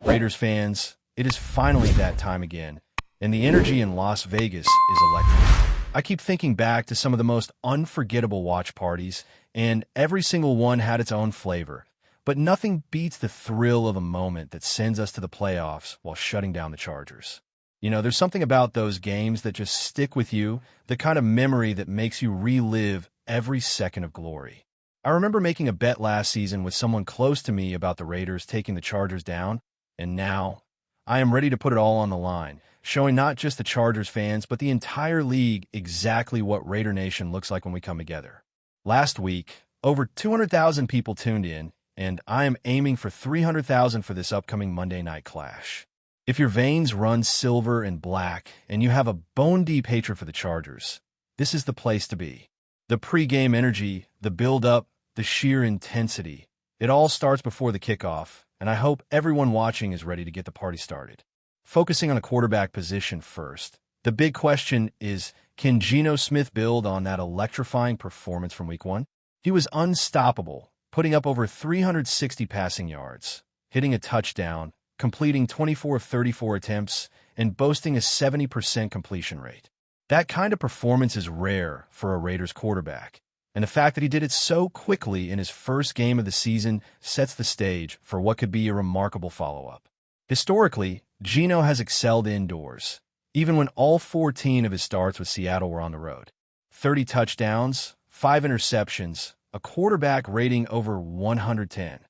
Raiders fans, it is finally that time again, and the energy in Las Vegas is electric. I keep thinking back to some of the most unforgettable watch parties, and every single one had its own flavor. But nothing beats the thrill of a moment that sends us to the playoffs while shutting down the Chargers. You know, there's something about those games that just stick with you, the kind of memory that makes you relive every second of glory. I remember making a bet last season with someone close to me about the Raiders taking the Chargers down, and now I am ready to put it all on the line, showing not just the Chargers fans, but the entire league exactly what Raider Nation looks like when we come together. Last week, over 200,000 people tuned in, and I am aiming for 300,000 for this upcoming Monday night clash. If your veins run silver and black, and you have a bone-deep hatred for the Chargers, this is the place to be. The pregame energy, the build-up, the sheer intensity, it all starts before the kickoff, and I hope everyone watching is ready to get the party started. Focusing on a quarterback position first, the big question is, can Geno Smith build on that electrifying performance from Week 1? He was unstoppable, putting up over 360 passing yards, hitting a touchdown, completing 24 of 34 attempts, and boasting a 70% completion rate. That kind of performance is rare for a Raiders quarterback, and the fact that he did it so quickly in his first game of the season sets the stage for what could be a remarkable follow-up. Historically, Geno has excelled indoors, even when all 14 of his starts with Seattle were on the road. 30 touchdowns, 5 interceptions, a quarterback rating over 110.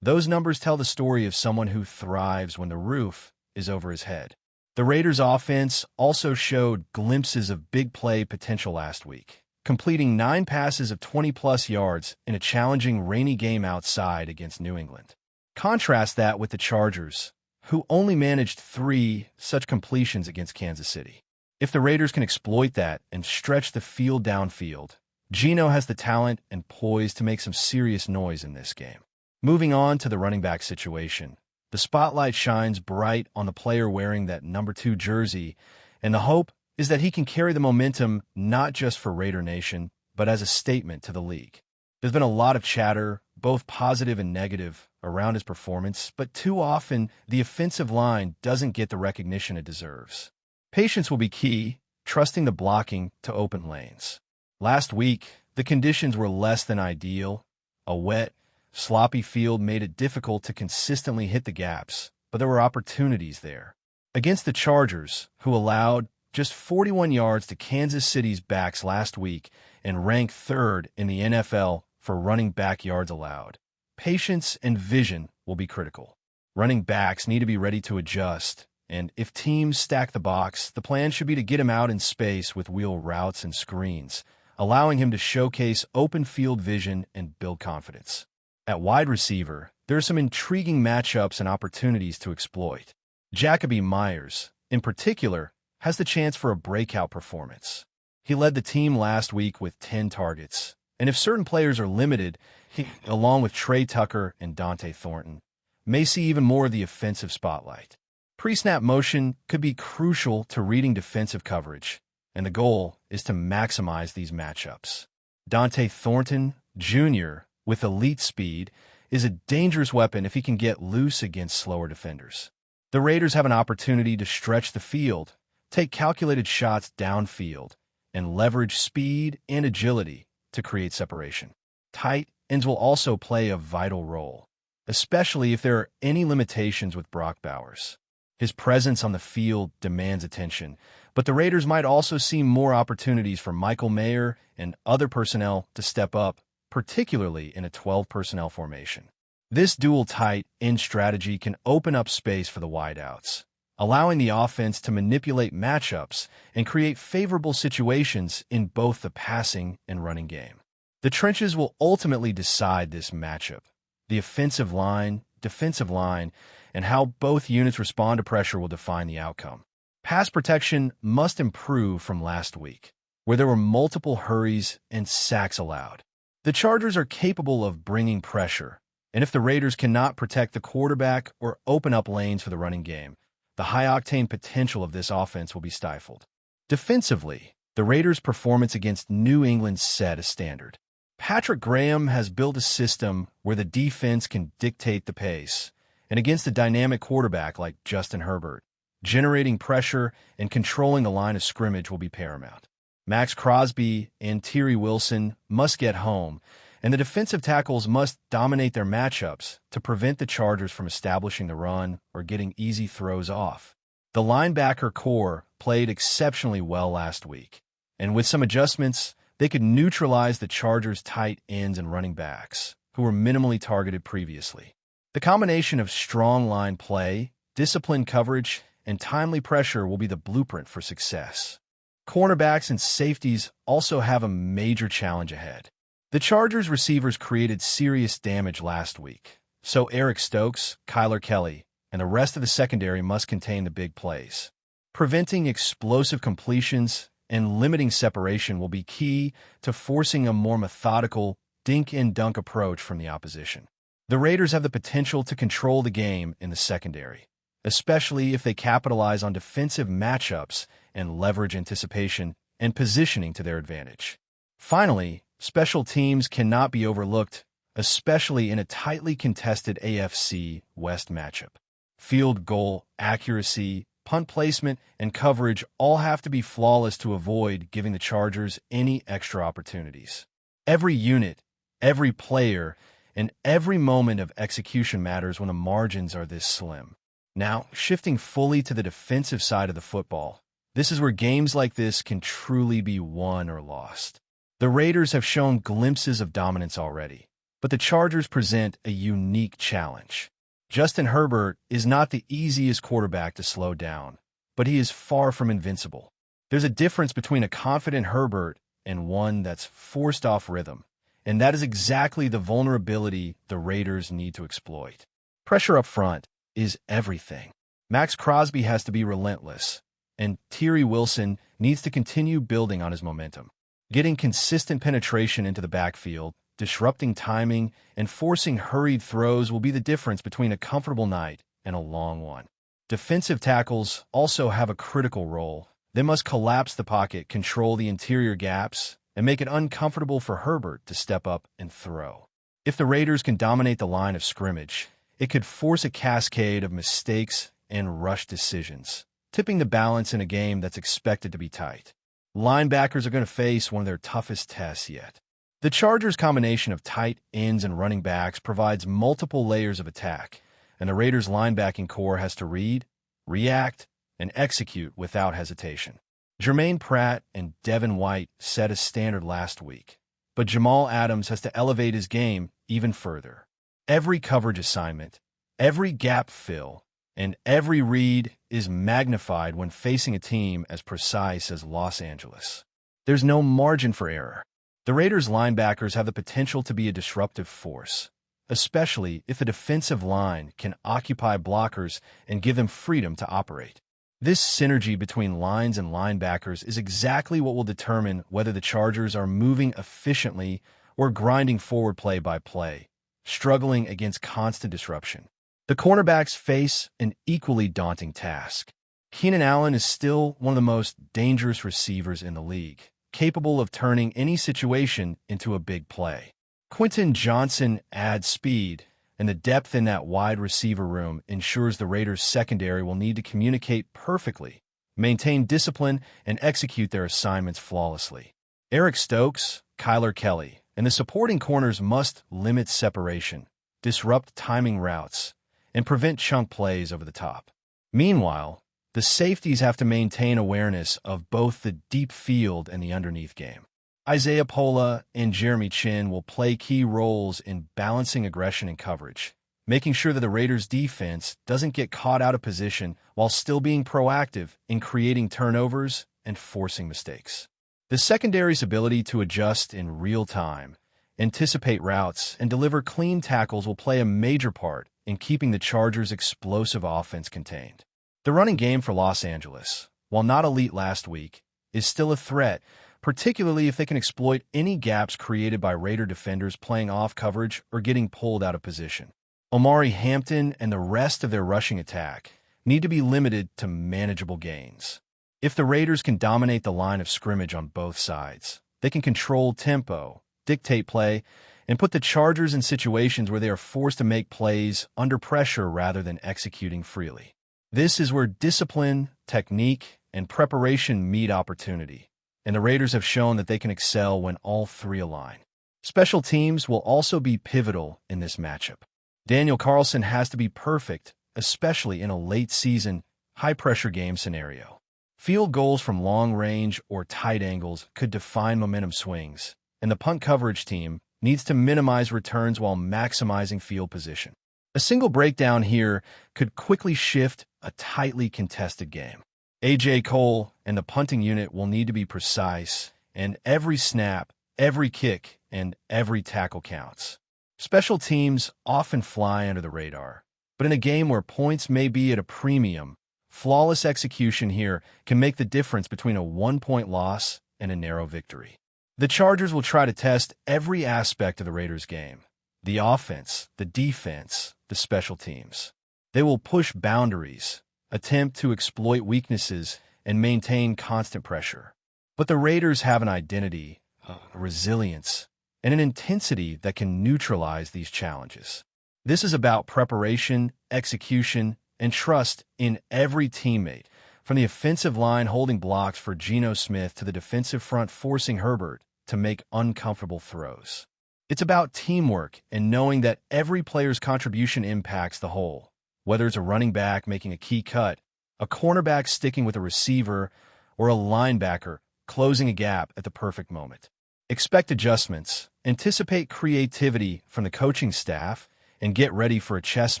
Those numbers tell the story of someone who thrives when the roof is over his head. The Raiders' offense also showed glimpses of big play potential last week, completing 9 passes of 20-plus yards in a challenging rainy game outside against New England. Contrast that with the Chargers, who only managed 3 such completions against Kansas City. If the Raiders can exploit that and stretch the field downfield, Geno has the talent and poise to make some serious noise in this game. Moving on to the running back situation, the spotlight shines bright on the player wearing that number 2 jersey, and the hope is that he can carry the momentum not just for Raider Nation, but as a statement to the league. There's been a lot of chatter, both positive and negative, around his performance, but too often the offensive line doesn't get the recognition it deserves. Patience will be key, trusting the blocking to open lanes. Last week, the conditions were less than ideal. A wet, sloppy field made it difficult to consistently hit the gaps, but there were opportunities there. Against the Chargers, who allowed just 41 yards to Kansas City's backs last week and ranked 3rd in the NFL for running back yards allowed, patience and vision will be critical. Running backs need to be ready to adjust, and if teams stack the box, the plan should be to get him out in space with wheel routes and screens, allowing him to showcase open field vision and build confidence. At wide receiver, there are some intriguing matchups and opportunities to exploit. Jacoby Myers, in particular, has the chance for a breakout performance. He led the team last week with 10 targets, and if certain players are limited, he, along with Trey Tucker and Dante Thornton, may see even more of the offensive spotlight. Pre-snap motion could be crucial to reading defensive coverage, and the goal is to maximize these matchups. Dante Thornton, Jr., with elite speed, is a dangerous weapon if he can get loose against slower defenders. The Raiders have an opportunity to stretch the field, take calculated shots downfield, and leverage speed and agility to create separation. Tight ends will also play a vital role, especially if there are any limitations with Brock Bowers. His presence on the field demands attention, but the Raiders might also see more opportunities for Michael Mayer and other personnel to step up, particularly in a 12-personnel formation. This dual tight end strategy can open up space for the wideouts, allowing the offense to manipulate matchups and create favorable situations in both the passing and running game. The trenches will ultimately decide this matchup. The offensive line, defensive line, and how both units respond to pressure will define the outcome. Pass protection must improve from last week, where there were multiple hurries and sacks allowed. The Chargers are capable of bringing pressure, and if the Raiders cannot protect the quarterback or open up lanes for the running game, the high-octane potential of this offense will be stifled. Defensively, the Raiders' performance against New England set a standard. Patrick Graham has built a system where the defense can dictate the pace, And against a dynamic quarterback like Justin Herbert, generating pressure and controlling the line of scrimmage will be paramount. Max Crosby and Tyree Wilson must get home, and the defensive tackles must dominate their matchups to prevent the Chargers from establishing the run or getting easy throws off. The linebacker core played exceptionally well last week, and with some adjustments, they could neutralize the Chargers' tight ends and running backs, who were minimally targeted previously. The combination of strong line play, disciplined coverage, and timely pressure will be the blueprint for success. Cornerbacks and safeties also have a major challenge ahead. The Chargers receivers created serious damage last week, so Eric Stokes, Kyler Kelly, and the rest of the secondary must contain the big plays. Preventing explosive completions and limiting separation will be key to forcing a more methodical dink-and-dunk approach from the opposition. The Raiders have the potential to control the game in the secondary, especially if they capitalize on defensive matchups and leverage anticipation and positioning to their advantage. Finally, special teams cannot be overlooked, especially in a tightly contested AFC West matchup. Field goal accuracy, punt placement, and coverage all have to be flawless to avoid giving the Chargers any extra opportunities. Every unit, every player, and every moment of execution matters when the margins are this slim. Now, shifting fully to the defensive side of the football, this is where games like this can truly be won or lost. The Raiders have shown glimpses of dominance already, but the Chargers present a unique challenge. Justin Herbert is not the easiest quarterback to slow down, but he is far from invincible. There's a difference between a confident Herbert and one that's forced off rhythm, and that is exactly the vulnerability the Raiders need to exploit. Pressure up front is everything. Max Crosby has to be relentless, and Tyree Wilson needs to continue building on his momentum. Getting consistent penetration into the backfield, disrupting timing, and forcing hurried throws will be the difference between a comfortable night and a long one. Defensive tackles also have a critical role. They must collapse the pocket, control the interior gaps, and make it uncomfortable for Herbert to step up and throw. If the Raiders can dominate the line of scrimmage, it could force a cascade of mistakes and rush decisions, tipping the balance in a game that's expected to be tight. Linebackers are going to face one of their toughest tests yet. The Chargers' combination of tight ends and running backs provides multiple layers of attack, and the Raiders' linebacking core has to read, react, and execute without hesitation. Jermaine Pratt and Devin White set a standard last week, but Jamal Adams has to elevate his game even further. Every coverage assignment, every gap fill, and every read is magnified when facing a team as precise as Los Angeles. There's no margin for error. The Raiders' linebackers have the potential to be a disruptive force, especially if the defensive line can occupy blockers and give them freedom to operate. This synergy between lines and linebackers is exactly what will determine whether the Chargers are moving efficiently or grinding forward play by play, struggling against constant disruption. The cornerbacks face an equally daunting task. Keenan Allen is still one of the most dangerous receivers in the league, capable of turning any situation into a big play. Quentin Johnson adds speed, and the depth in that wide receiver room ensures the Raiders' secondary will need to communicate perfectly, maintain discipline, and execute their assignments flawlessly. Eric Stokes, Kyler Kelly, and the supporting corners must limit separation, disrupt timing routes, and prevent chunk plays over the top. Meanwhile, the safeties have to maintain awareness of both the deep field and the underneath game. Isaiah Pola and Jeremy Chin will play key roles in balancing aggression and coverage, making sure that the Raiders' defense doesn't get caught out of position while still being proactive in creating turnovers and forcing mistakes. The secondary's ability to adjust in real time, anticipate routes, and deliver clean tackles will play a major part in keeping the Chargers' explosive offense contained. The running game for Los Angeles, while not elite last week, is still a threat, particularly if they can exploit any gaps created by Raider defenders playing off coverage or getting pulled out of position. Omari Hampton and the rest of their rushing attack need to be limited to manageable gains. If the Raiders can dominate the line of scrimmage on both sides, they can control tempo, dictate play, and put the Chargers in situations where they are forced to make plays under pressure rather than executing freely. This is where discipline, technique, and preparation meet opportunity, and the Raiders have shown that they can excel when all three align. Special teams will also be pivotal in this matchup. Daniel Carlson has to be perfect, especially in a late-season, high-pressure game scenario. Field goals from long range or tight angles could define momentum swings, and the punt coverage team needs to minimize returns while maximizing field position. A single breakdown here could quickly shift a tightly contested game. A.J. Cole and the punting unit will need to be precise, and every snap, every kick, and every tackle counts. Special teams often fly under the radar, but in a game where points may be at a premium, flawless execution here can make the difference between a one-point loss and a narrow victory. The Chargers will try to test every aspect of the Raiders' game: the offense, the defense, the special teams. They will push boundaries, attempt to exploit weaknesses, and maintain constant pressure. But the Raiders have an identity, a resilience, and an intensity that can neutralize these challenges. This is about preparation, execution, and trust in every teammate, from the offensive line holding blocks for Geno Smith to the defensive front forcing Herbert to make uncomfortable throws. It's about teamwork and knowing that every player's contribution impacts the whole, whether it's a running back making a key cut, a cornerback sticking with a receiver, or a linebacker closing a gap at the perfect moment. Expect adjustments, anticipate creativity from the coaching staff, and get ready for a chess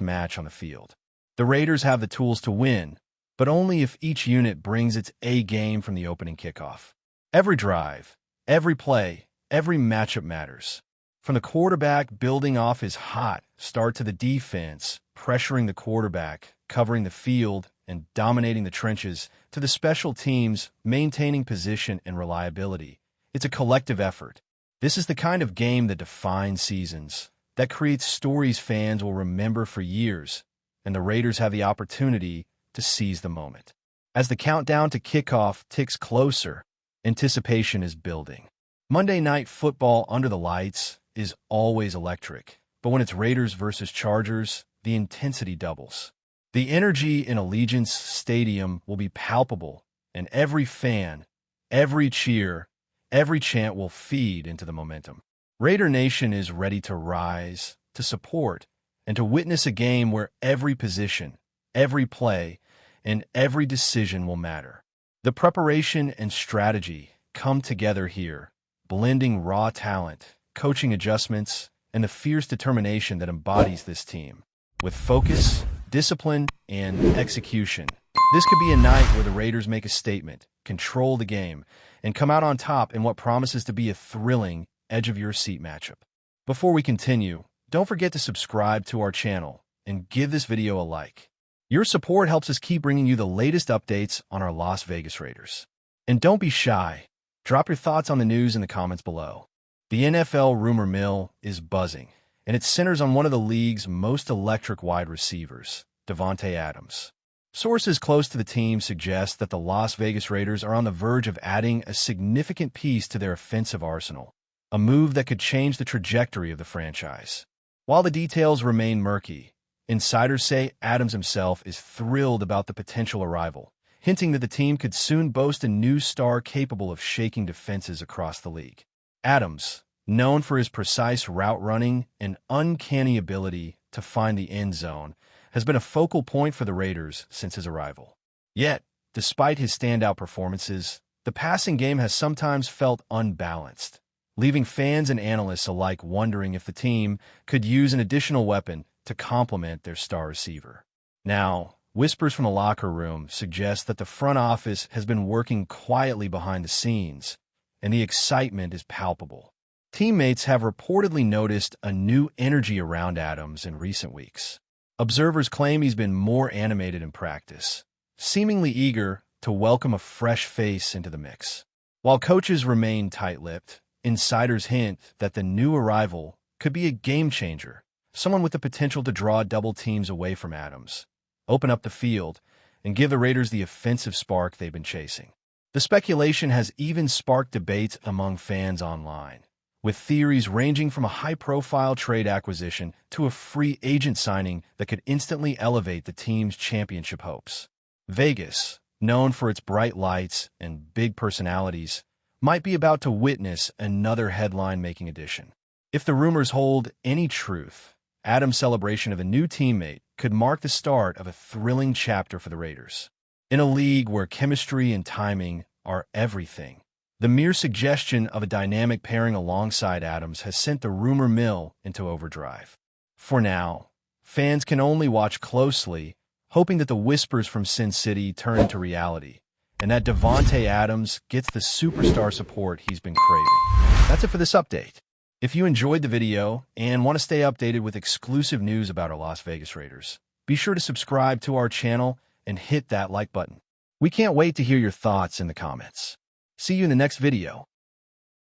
match on the field. The Raiders have the tools to win, but only if each unit brings its A game from the opening kickoff. Every drive, every play, every matchup matters. From the quarterback building off his hot start to the defense, pressuring the quarterback, covering the field, and dominating the trenches, to the special teams maintaining position and reliability. It's a collective effort. This is the kind of game that defines seasons, that creates stories fans will remember for years, and the Raiders have the opportunity to seize the moment. As the countdown to kickoff ticks closer, anticipation is building. Monday Night Football under the lights is always electric, but when it's Raiders versus Chargers, the intensity doubles. The energy in Allegiant Stadium will be palpable, and every fan, every cheer, every chant will feed into the momentum. Raider Nation is ready to rise, to support, and to witness a game where every position, every play, and every decision will matter. The preparation and strategy come together here, blending raw talent, coaching adjustments, and the fierce determination that embodies this team. With focus, discipline, and execution, this could be a night where the Raiders make a statement, control the game, and come out on top in what promises to be a thrilling, edge-of-your-seat matchup. Before we continue, don't forget to subscribe to our channel and give this video a like. Your support helps us keep bringing you the latest updates on our Las Vegas Raiders. And don't be shy. Drop your thoughts on the news in the comments below. The NFL rumor mill is buzzing, and it centers on one of the league's most electric wide receivers, DAVANTE Adams. Sources close to the team suggest that the Las Vegas Raiders are on the verge of adding a significant piece to their offensive arsenal, a move that could change the trajectory of the franchise. While the details remain murky, insiders say Adams himself is thrilled about the potential arrival, hinting that the team could soon boast a new star capable of shaking defenses across the league. Adams, known for his precise route running and uncanny ability to find the end zone, has been a focal point for the Raiders since his arrival. Yet, despite his standout performances, the passing game has sometimes felt unbalanced, leaving fans and analysts alike wondering if the team could use an additional weapon to complement their star receiver. Now, whispers from the locker room suggest that the front office has been working quietly behind the scenes, and the excitement is palpable. Teammates have reportedly noticed a new energy around Adams in recent weeks. Observers claim he's been more animated in practice, seemingly eager to welcome a fresh face into the mix. While coaches remain tight-lipped, insiders hint that the new arrival could be a game-changer, someone with the potential to draw double teams away from Adams, open up the field, and give the Raiders the offensive spark they've been chasing. The speculation has even sparked debates among fans online, with theories ranging from a high-profile trade acquisition to a free agent signing that could instantly elevate the team's championship hopes. Vegas, known for its bright lights and big personalities, might be about to witness another headline-making addition. If the rumors hold any truth, Adams' celebration of a new teammate could mark the start of a thrilling chapter for the Raiders. In a league where chemistry and timing are everything, the mere suggestion of a dynamic pairing alongside Adams has sent the rumor mill into overdrive. For now, fans can only watch closely, hoping that the whispers from Sin City turn into reality, and that Davante Adams gets the superstar support he's been craving. That's it for this update. If you enjoyed the video and want to stay updated with exclusive news about our Las Vegas Raiders, be sure to subscribe to our channel and hit that like button. We can't wait to hear your thoughts in the comments. See you in the next video.